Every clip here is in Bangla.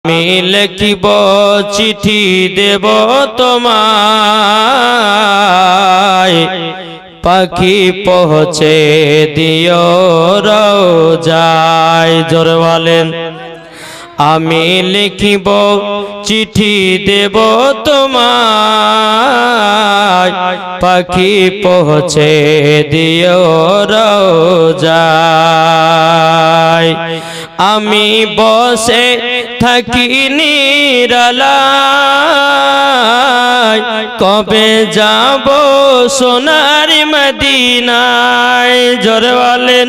আমি লিখিব চিঠি দেব তোমায়, পাখি পৌঁছে দিও রোজায়। জোরে বলেন। আমি লিখিব চিঠি দেব তোমায়, পাখি পৌঁছে দিও রোজায়। আমি বসে থাকি নিরালায়, কবে যাব সোনার মদিনায়। জোরে বলেন।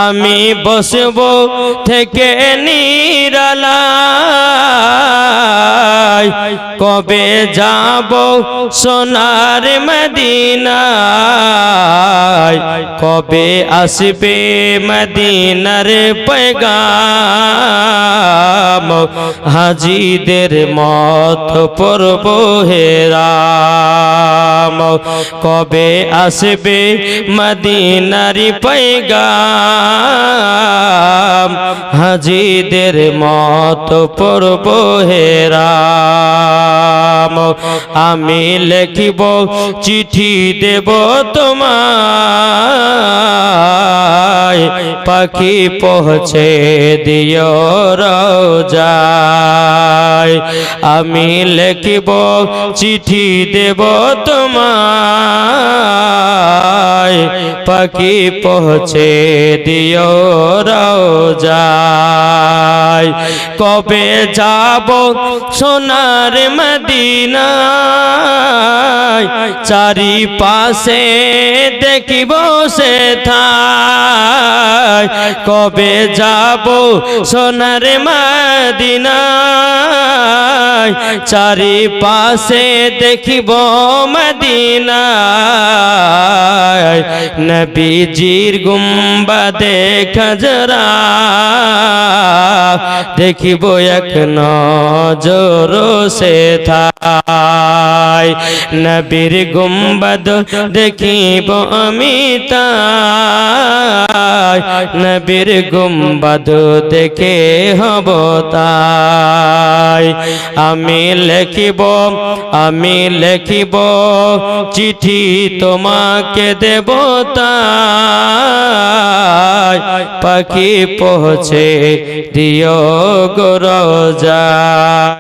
আমি বসব থেকে নিরালায়, কবে যাব সোনার মদিনায়। কবে আসবে মদিনার पैगाम, হাজিদের মত পড়ব হে রাম। কবে আসবে মদিনার पैगाम, হাজিদের মত পড়ব হে রাম। আমি লিখিব চিঠি দেব তোমায়, পাখি পৌঁছে দিও রোজায়। আমি লিখিব চিঠি দেব তোমায়, পাখি পৌঁছে দিও রোজায়। কবে যাব সোনার মদিনায়, চারিপাশে দেখিব সেথায়। কবে যাব সোনার মদিনায়, চারিপাশে দেখিব মদিনায়। নবীজির গুম্বাদে খাজরা দেখিব এক নজর সেথায়। নবীর গুম্বাদ দেখিব আমি তাই, নবীর গুম্বাদ দেখে হব তাই। আমি লিখিব চিঠি তোমাকে দেব তাই, পাখি পৌঁছে দিও গো রোজায়।